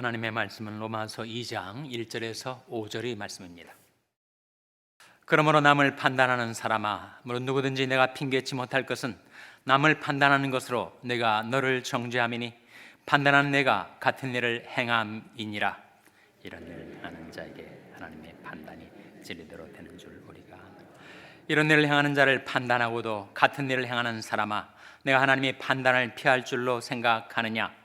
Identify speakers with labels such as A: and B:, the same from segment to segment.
A: 하나님의 말씀은 로마서 2장 1절에서 5절의 말씀입니다. 그러므로 남을 판단하는 사람아, 물론 누구든지 내가 핑계치 못할 것은 남을 판단하는 것으로 내가 너를 정죄함이니 판단하는 내가 같은 일을 행함이니라. 이런 일을 하는 자에게 하나님의 판단이 진리대로 되는 줄 우리가 아노라. 이런 일을 행하는 자를 판단하고도 같은 일을 행하는 사람아, 내가 하나님의 판단을 피할 줄로 생각하느냐?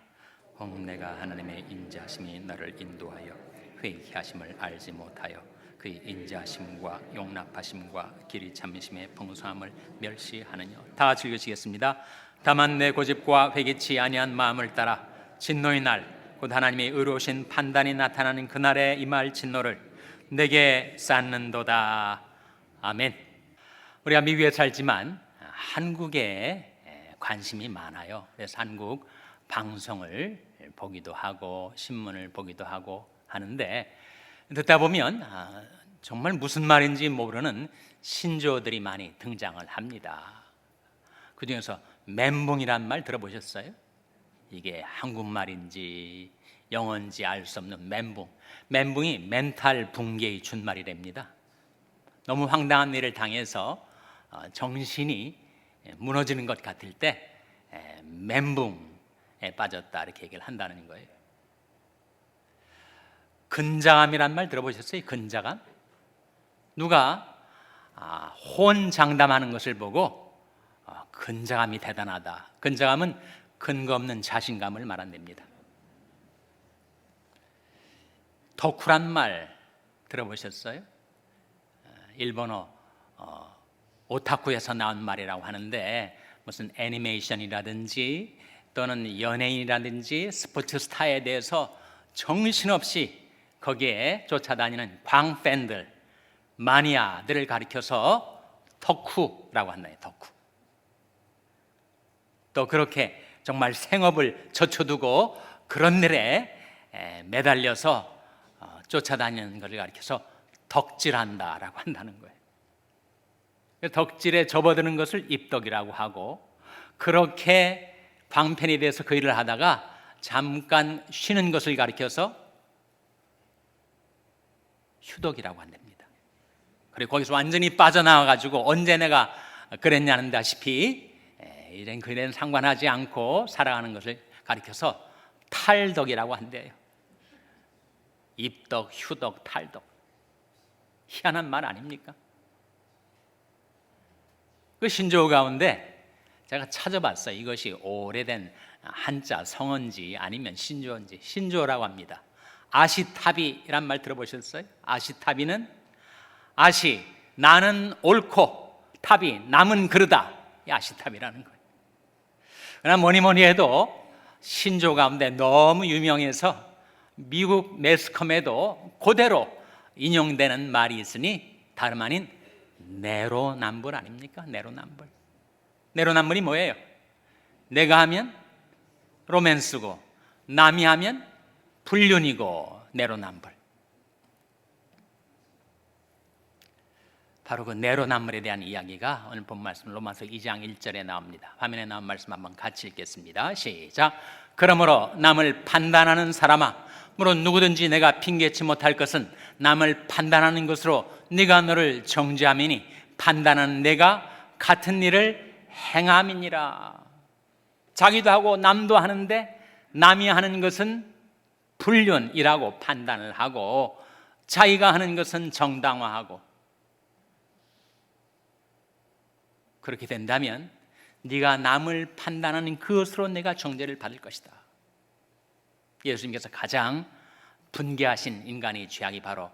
A: 혹 내가 하나님의 인자하심이 너를 인도하여 회개케 하심을 알지 못하여 그의 인자하심과 용납하심과 길이 참으심의 풍성함을 멸시하느냐. 다 같이 읽으시겠습니다. 다만 내 고집과 회개치 아니한 마음을 따라 진노의 날 곧 하나님의 의로우신 판단이 나타나는 그날에 임할 진노를 내게 쌓는도다. 아멘. 우리가 미국에 살지만 한국에 관심이 많아요. 그래서 한국 방송을 보기도 하고 신문을 보기도 하고 하는데, 듣다 보면 정말 무슨 말인지 모르는 신조어들이 많이 등장을 합니다. 그 중에서 멘붕이란 말 들어보셨어요? 이게 한국말인지 영어인지 알 수 없는 멘붕. 멘붕이 멘탈 붕괴의 준말이랍니다. 너무 황당한 일을 당해서 정신이 무너지는 것 같을 때 멘붕에 빠졌다, 이렇게 얘기를 한다는 거예요. 근자감이란 말 들어보셨어요? 근자감? 누가 호언장담하는 것을 보고 근자감이 대단하다. 근자감은 근거 없는 자신감을 말한답니다. 덕후란 말 들어보셨어요? 일본어 오타쿠에서 나온 말이라고 하는데, 무슨 애니메이션이라든지 또는 연예인이라든지 스포츠 스타에 대해서 정신없이 거기에 쫓아다니는 광팬들, 마니아들을 가리켜서 덕후라고 한다. 덕후. 또 그렇게 정말 생업을 젖혀두고 그런 일에 매달려서 쫓아다니는 것을 가리켜서 덕질한다라고 한다는 거예요. 덕질에 접어드는 것을 입덕이라고 하고, 그렇게 광팬이 돼서 그 일을 하다가 잠깐 쉬는 것을 가리켜서 휴덕이라고 한답니다. 그리고 거기서 완전히 빠져나와가지고 언제 내가 그랬냐는 다시피 이런 그런 상관하지 않고 살아가는 것을 가리켜서 탈덕이라고 한대요. 입덕, 휴덕, 탈덕. 희한한 말 아닙니까? 그 신조어 가운데 제가 찾아봤어요. 이것이 오래된 한자 성어인지 아니면 신조어인지. 신조어라고 합니다. 아시타비란 말 들어보셨어요? 아시타비는 아시, 나는 옳고, 타비, 남은 그르다. 이 아시타비라는 거예요. 그러나 뭐니 해도 신조어 가운데 너무 유명해서 미국 매스컴에도 그대로 인용되는 말이 있으니 다름 아닌 내로남불 아닙니까? 내로남불. 내로남불이 뭐예요? 내가 하면 로맨스고 남이 하면 불륜이고 내로남불. 바로 그 내로남불에 대한 이야기가 오늘 본 말씀 로마서 2장 1절에 나옵니다. 화면에 나온 말씀 한번 같이 읽겠습니다. 시작. 그러므로 남을 판단하는 사람아, 물론 누구든지 내가 핑계치 못할 것은 남을 판단하는 것으로 네가 너를 정죄함이니 판단하는 내가 같은 일을 행함이니라. 자기도 하고 남도 하는데 남이 하는 것은 불륜이라고 판단을 하고 자기가 하는 것은 정당화하고, 그렇게 된다면 네가 남을 판단하는 그것으로 내가 정죄를 받을 것이다. 예수님께서 가장 분개하신 인간의 죄악이 바로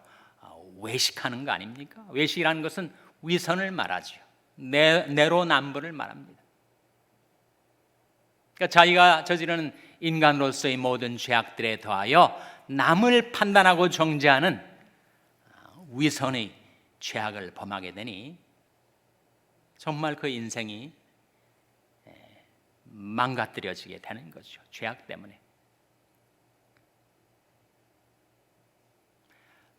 A: 외식하는 거 아닙니까? 외식이라는 것은 위선을 말하죠. 내로남불을 말합니다. 그러니까 자기가 저지르는 인간으로서의 모든 죄악들에 더하여 남을 판단하고 정죄하는 위선의 죄악을 범하게 되니 정말 그 인생이 망가뜨려지게 되는 거죠. 죄악 때문에.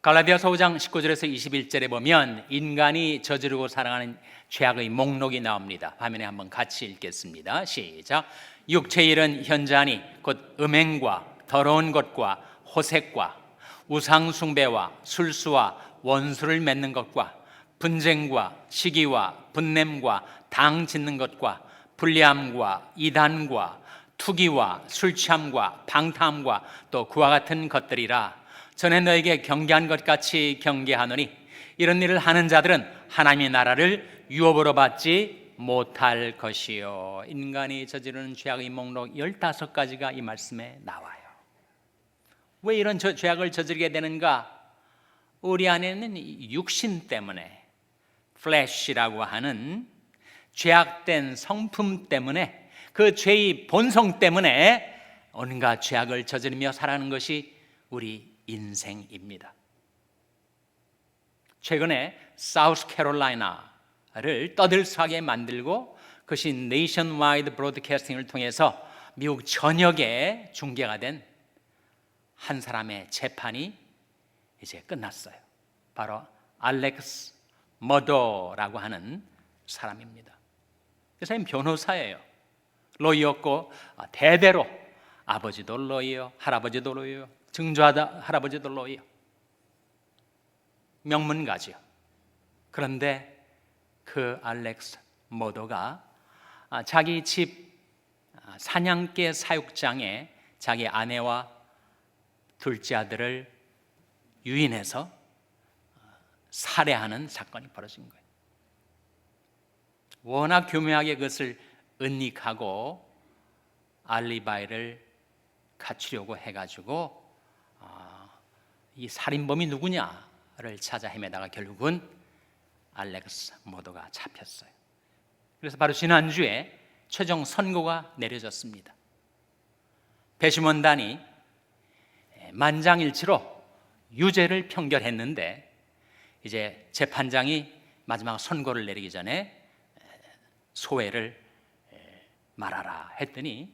A: 갈라디아서 5장 19절에서 21절에 보면 인간이 저지르고 살아가는 죄악의 목록이 나옵니다. 화면에 한번 같이 읽겠습니다. 시작. 육체의 일은 현저하니 곧 음행과 더러운 것과 호색과 우상숭배와 술수와 원수를 맺는 것과 분쟁과 시기와 분냄과 당 짓는 것과 불리함과 이단과 투기와 술취함과 방탕함과 또 그와 같은 것들이라. 전에 너에게 경계한 것 같이 경계하노니 이런 일을 하는 자들은 하나님의 나라를 유업으로 받지 못할 것이요. 인간이 저지르는 죄악의 목록 15가지가 이 말씀에 나와요. 왜 이런 죄악을 저지르게 되는가? 우리 안에는 육신 때문에, 플래시라고 하는 죄악된 성품 때문에, 그 죄의 본성 때문에 온갖 죄악을 저지르며 살아가는 것이 우리 인생입니다. 최근에 사우스캐롤라이나를 떠들썩하게 만들고 그것이 네이션와이드 브로드캐스팅을 통해서 미국 전역에 중계가 된 한 사람의 재판이 이제 끝났어요. 바로 알렉스 머더라고 하는 사람입니다. 그 사람이 변호사예요. 로이였고 대대로 아버지도 로이요, 할아버지도 로이요, 증조하다 할아버지도 로이요, 명문가지요. 그런데 그 알렉스 머더가 자기 집 사냥개 사육장에 자기 아내와 둘째 아들을 유인해서 살해하는 사건이 벌어진 거예요. 워낙 교묘하게 그것을 은닉하고 알리바이를 갖추려고 해가지고 이 살인범이 누구냐를 찾아 헤매다가 결국은 알렉스 머더가 잡혔어요. 그래서 바로 지난주에 최종 선고가 내려졌습니다. 배심원단이 만장일치로 유죄를 평결했는데 이제 재판장이 마지막 선고를 내리기 전에 소회를 말하라 했더니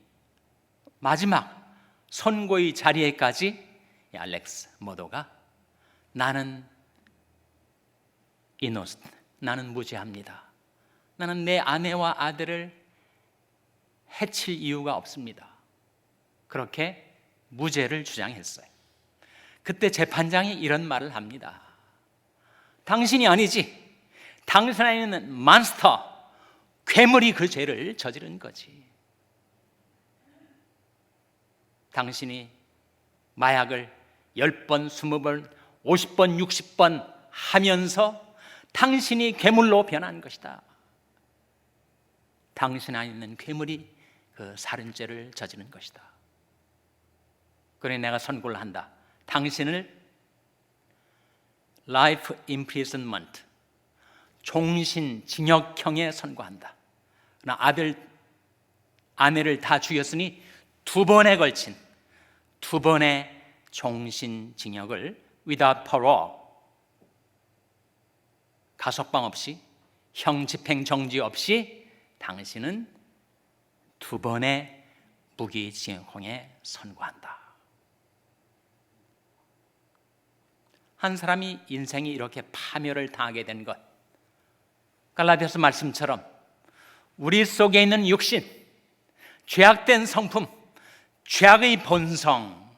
A: 마지막 선고의 자리에까지 알렉스 머더가 나는 나는 무죄합니다. 나는 내 아내와 아들을 해칠 이유가 없습니다. 그렇게 무죄를 주장했어요. 그때 재판장이 이런 말을 합니다. 당신이 아니지. 당신 안에는 몬스터, 괴물이 그 죄를 저지른 거지. 당신이 마약을 10번, 20번, 50번, 60번 하면서 당신이 괴물로 변한 것이다. 당신 안에 있는 괴물이 그 살인죄를 저지른 것이다. 그래 내가 선고를 한다. 당신을 life imprisonment, 종신징역형에 선고한다. 그러나 아내를 다 죽였으니 2번에 걸친 2번의 종신징역을 without parole, 가석방 없이, 형집행 정지 없이 당신은 2번의 무기징역형에 선고한다. 한 사람이 인생이 이렇게 파멸을 당하게 된 것, 갈라디아서 말씀처럼 우리 속에 있는 육신, 죄악된 성품, 죄악의 본성,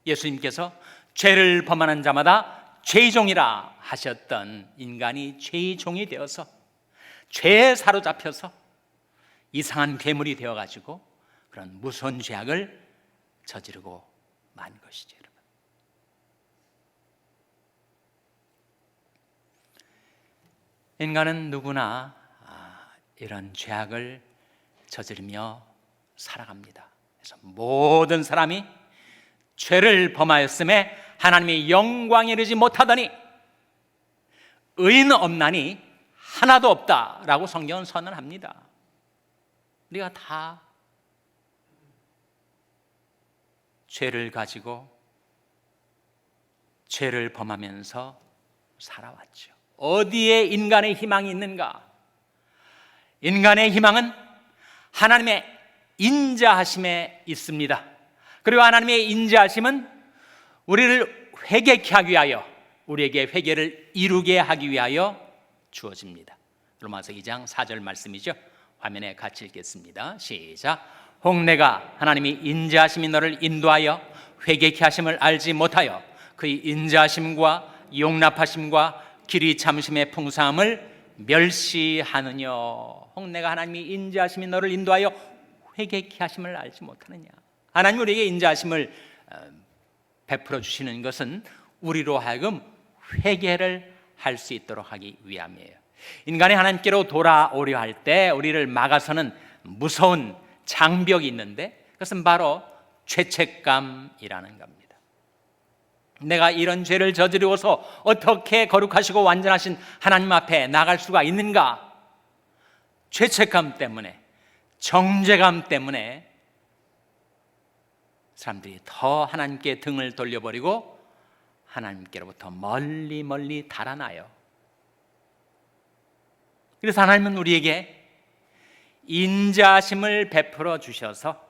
A: 예수님께서 죄를 범하는 자마다 죄의 종이라 하셨던 인간이 죄의 종이 되어서 죄에 사로잡혀서 이상한 괴물이 되어가지고 그런 무서운 죄악을 저지르고 만 것이죠. 여러분, 인간은 누구나 이런 죄악을 저지르며 살아갑니다. 그래서 모든 사람이 죄를 범하였음에 하나님의 영광에 이르지 못하더니 의인 없나니 하나도 없다라고 성경은 선언합니다. 우리가 다 죄를 가지고 죄를 범하면서 살아왔죠. 어디에 인간의 희망이 있는가? 인간의 희망은 하나님의 인자하심에 있습니다. 그리고 하나님의 인자하심은 우리를 회개케 하기 위하여, 우리에게 회개를 이루게 하기 위하여 주어집니다. 로마서 2장 4절 말씀이죠. 화면에 같이 읽겠습니다. 시작. 혹 내가 하나님이 인자하심이 너를 인도하여 회개케 하심을 알지 못하여 그의 인자하심과 용납하심과 길이 참으심의 풍성함을 멸시하느냐. 혹 내가 하나님이 인자하심이 너를 인도하여 회개케 하심을 알지 못하느냐. 하나님 우리에게 인자하심을 베풀어 주시는 것은 우리로 하여금 회개를 할 수 있도록 하기 위함이에요. 인간이 하나님께로 돌아오려 할 때 우리를 막아서는 무서운 장벽이 있는데 그것은 바로 죄책감이라는 겁니다. 내가 이런 죄를 저지르고서 어떻게 거룩하시고 완전하신 하나님 앞에 나갈 수가 있는가? 죄책감 때문에, 정죄감 때문에 사람들이 더 하나님께 등을 돌려버리고 하나님께로부터 멀리 멀리 달아나요. 그래서 하나님은 우리에게 인자하심을 베풀어 주셔서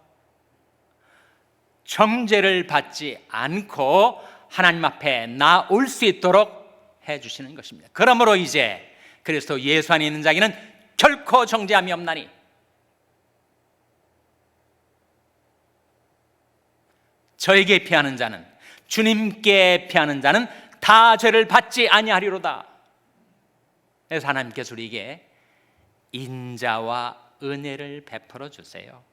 A: 정죄를 받지 않고 하나님 앞에 나올 수 있도록 해주시는 것입니다. 그러므로 이제 그리스도 예수 안에 있는 자에게는 결코 정죄함이 없나니 저에게 피하는 자는, 주님께 피하는 자는 다 죄를 받지 아니하리로다. 그래서 하나님께서 우리에게 인자와 은혜를 베풀어 주세요.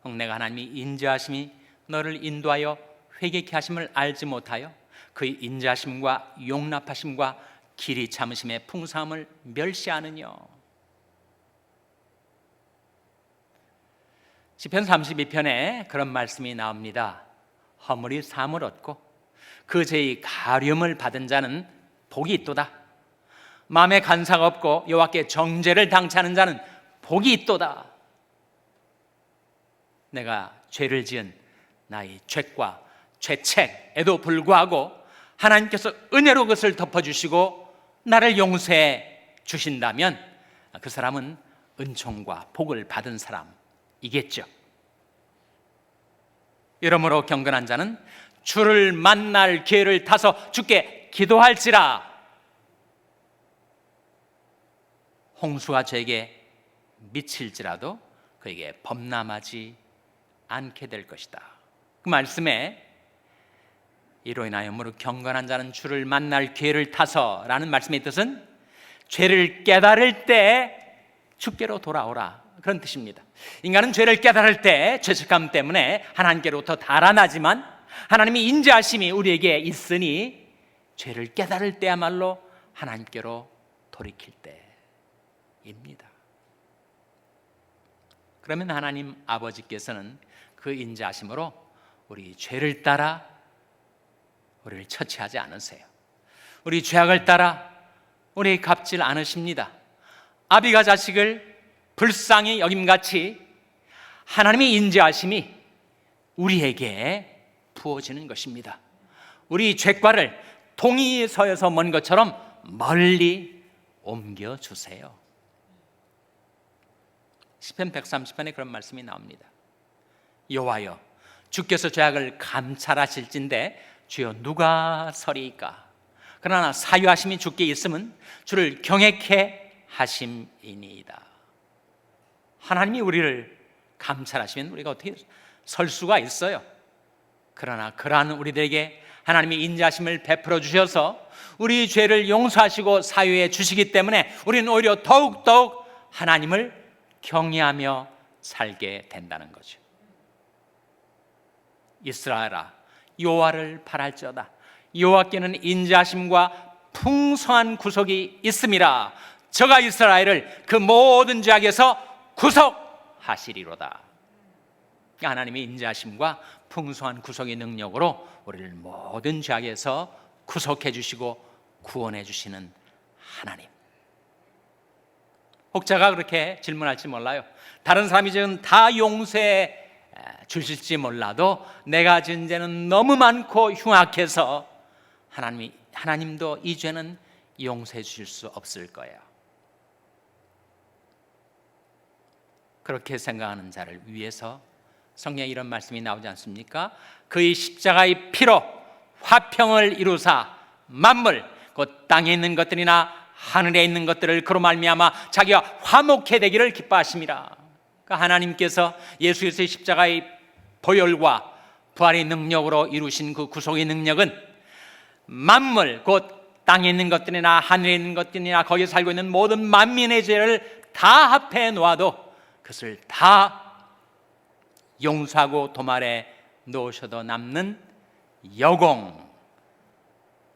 A: 내가 하나님이 인자하심이 너를 인도하여 회개케 하심을 알지 못하여 그의 인자하심과 용납하심과 길이 참으심의 풍성함을 멸시하느냐. 시편 32편에 그런 말씀이 나옵니다. 허물이 사함을 얻고 그 죄의 가듐을 받은 자는 복이 있도다. 마음에 간사가 없고 여호와께 정죄를 당치하는 자는 복이 있도다. 내가 죄를 지은 나의 죄과 죄책에도 불구하고 하나님께서 은혜로 그것을 덮어주시고 나를 용서해 주신다면 그 사람은 은총과 복을 받은 사람이겠죠. 이러므로 경건한 자는 주를 만날 기회를 타서 주께 기도할지라. 홍수가 저에게 미칠지라도 그에게 범람하지 않게 될 것이다. 그 말씀에 이로 인하여 무릇 경건한 자는 주를 만날 기회를 타서 라는 말씀의 뜻은 죄를 깨달을 때 주께로 돌아오라, 그런 뜻입니다. 인간은 죄를 깨달을 때 죄책감 때문에 하나님께로부터 달아나지만 하나님의 인자하심이 우리에게 있으니 죄를 깨달을 때야말로 하나님께로 돌이킬 때입니다. 그러면 하나님 아버지께서는 그 인자하심으로 우리 죄를 따라 우리를 처치하지 않으세요. 우리 죄악을 따라 우리 갚질 않으십니다. 아비가 자식을 불쌍히 여김같이 하나님의 인자하심이 우리에게 부어지는 것입니다. 우리 죄과를 동이 서에서 먼 것처럼 멀리 옮겨주세요. 시편 130편에 그런 말씀이 나옵니다. 여호와여, 주께서 죄악을 감찰하실진데 주여 누가 서리이까? 그러나 사유하심이 주께 있음은 주를 경외케 하심이니이다. 하나님이 우리를 감찰하시면 우리가 어떻게 설 수가 있어요? 그러나 그러한 우리들에게 하나님이 인자하심을 베풀어 주셔서 우리 죄를 용서하시고 사유해 주시기 때문에 우리는 오히려 더욱더욱 하나님을 경외하며 살게 된다는 거죠. 이스라엘아, 여호와를 바랄지어다. 여호와께는 인자하심과 풍성한 구속이 있음이라. 저가 이스라엘을 그 모든 죄악에서 구속하시리로다. 하나님의 인자하심과 풍성한 구속의 능력으로 우리를 모든 죄악에서 구속해 주시고 구원해 주시는 하나님. 혹자가 그렇게 질문할지 몰라요. 다른 사람이 지은 다 용서해 주실지 몰라도 내가 지은 죄는 너무 많고 흉악해서 하나님도 이 죄는 용서해 주실 수 없을 거예요. 그렇게 생각하는 자를 위해서 성경에 이런 말씀이 나오지 않습니까? 그의 십자가의 피로 화평을 이루사 만물 곧 땅에 있는 것들이나 하늘에 있는 것들을 그로 말미암아 자기와 화목해 되기를 기뻐하심이라. 그러니까 하나님께서 예수 그리스도의 십자가의 보혈과 부활의 능력으로 이루신 그 구속의 능력은 만물, 곧 땅에 있는 것들이나 하늘에 있는 것들이나 거기에 살고 있는 모든 만민의 죄를 다 합해 놓아도 그것을 다 용서하고 도말에 놓으셔도 남는 여공,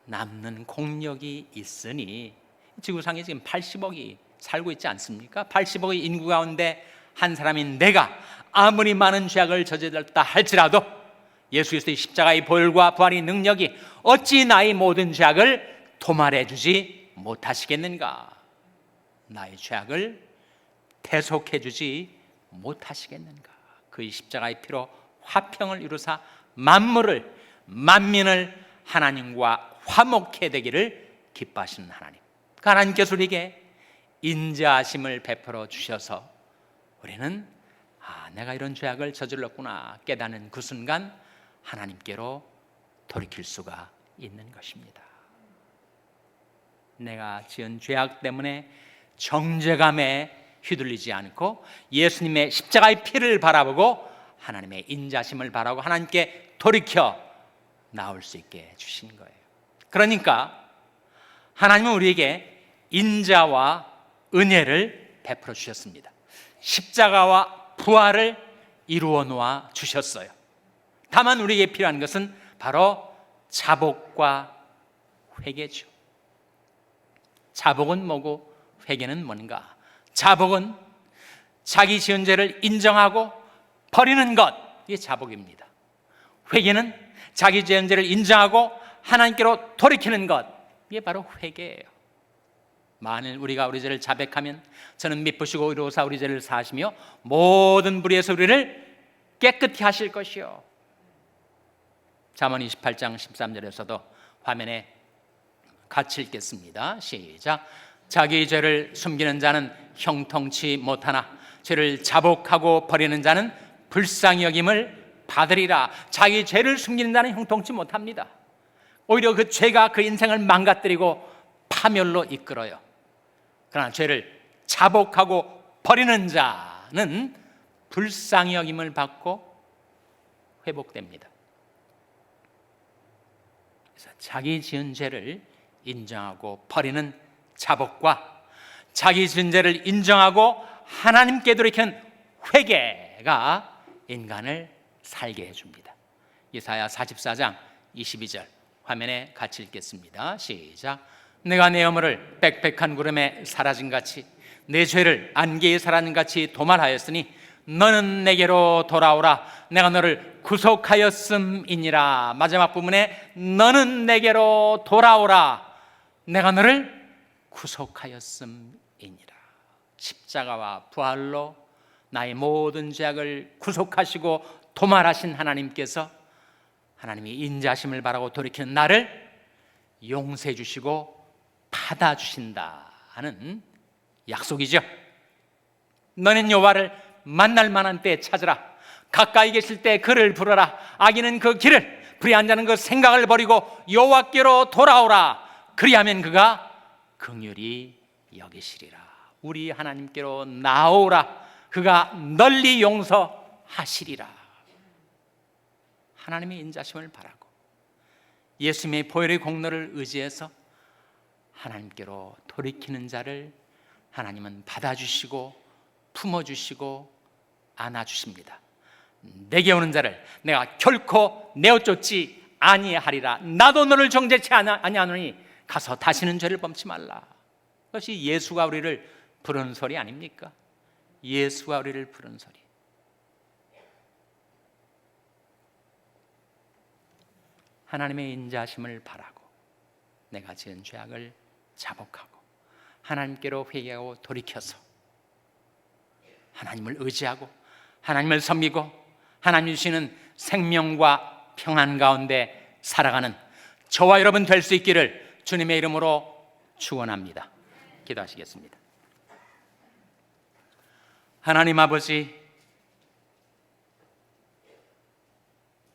A: 남는 공력이 있으니, 지구상에 지금 80억이 살고 있지 않습니까? 80억의 인구 가운데 한 사람인 내가 아무리 많은 죄악을 저질렀다 할지라도 예수 그리스도의 십자가의 보혈과 부활의 능력이 어찌 나의 모든 죄악을 도말해 주지 못하시겠는가? 나의 죄악을 대속해 주지 못하시겠는가? 그의 십자가의 피로 화평을 이루사 만물을, 만민을 하나님과 화목해 되기를 기뻐하시는 하나님, 그 하나님께서 우리에게 인자하심을 베풀어 주셔서 우리는 내가 이런 죄악을 저질렀구나 깨닫는 그 순간 하나님께로 돌이킬 수가 있는 것입니다. 내가 지은 죄악 때문에 정죄감에 휘둘리지 않고 예수님의 십자가의 피를 바라보고 하나님의 인자심을 바라고 하나님께 돌이켜 나올 수 있게 주신 거예요. 그러니까 하나님은 우리에게 인자와 은혜를 베풀어 주셨습니다. 십자가와 부활을 이루어 놓아 주셨어요. 다만 우리에게 필요한 것은 바로 자복과 회개죠. 자복은 뭐고 회개는 뭔가? 자복은 자기 지은 죄를 인정하고 버리는 것, 이게 자복입니다. 회개는 자기 지은 죄를 인정하고 하나님께로 돌이키는 것, 이게 바로 회개예요. 만일 우리가 우리 죄를 자백하면 저는 미쁘시고 의로우사 우리 죄를 사하시며 모든 불의에서 우리를 깨끗히 하실 것이요. 잠언 28장 13절에서도 화면에 같이 읽겠습니다. 시작. 자기 죄를 숨기는 자는 형통치 못하나 죄를 자복하고 버리는 자는 불쌍히 여김을 받으리라. 자기 죄를 숨기는 자는 형통치 못합니다. 오히려 그 죄가 그 인생을 망가뜨리고 파멸로 이끌어요. 그러나 죄를 자복하고 버리는 자는 불쌍히 여김을 받고 회복됩니다. 그래서 자기 지은 죄를 인정하고 버리는 자복과 자기 지은 죄를 인정하고 하나님께 돌이키는 회개가 인간을 살게 해줍니다. 이사야 44장 22절 화면에 같이 읽겠습니다. 시작. 내가 내 허물을 빽빽한 구름에 사라진 같이 내 죄를 안개에 사라진 같이 도말하였으니 너는 내게로 돌아오라. 내가 너를 구속하였음이니라. 마지막 부분에 너는 내게로 돌아오라. 내가 너를 구속하였음이니라. 십자가와 부활로 나의 모든 죄악을 구속하시고 도말하신 하나님께서 하나님이 인자심을 바라고 돌이키는 나를 용서해 주시고 받아주신다는 약속이죠. 너는 여호와를 만날 만한 때에 찾으라. 가까이 계실 때 그를 부르라. 악인은 그 길을, 불의한 자는 그 생각을 버리고 여호와께로 돌아오라. 그리하면 그가 긍휼히 여기시리라. 우리 하나님께로 나오라. 그가 널리 용서하시리라. 하나님의 인자심을 바라고 예수님의 보혈의 공로를 의지해서 하나님께로 돌이키는 자를 하나님은 받아주시고 품어주시고 안아주십니다. 내게 오는 자를 내가 결코 내어쫓지 아니하리라. 나도 너를 정죄치 아니하노니 가서 다시는 죄를 범치 말라. 그것이 예수가 우리를 부르는 소리 아닙니까? 예수가 우리를 부르는 소리. 하나님의 인자심을 바라고 내가 지은 죄악을 자복하고 하나님께로 회개하고 돌이켜서 하나님을 의지하고 하나님을 섬기고 하나님 주시는 생명과 평안 가운데 살아가는 저와 여러분 될 수 있기를 주님의 이름으로 축원합니다. 기도하시겠습니다. 하나님 아버지,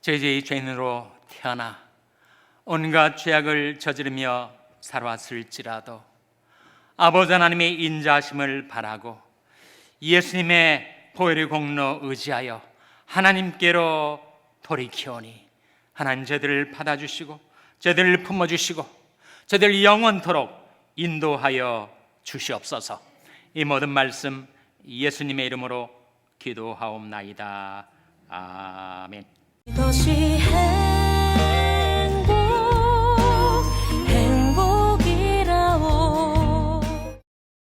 A: 저희의 죄인으로 태어나 온갖 죄악을 저지르며 살아왔을지라도 아버지 하나님의 인자하심을 바라고 예수님의 보혈의 공로 의지하여 하나님께로 돌이키오니 하나님 저들을 받아주시고 저들을 품어주시고 저들 영원토록 인도하여 주시옵소서. 이 모든 말씀 예수님의 이름으로 기도하옵나이다. 아멘.
B: 이것이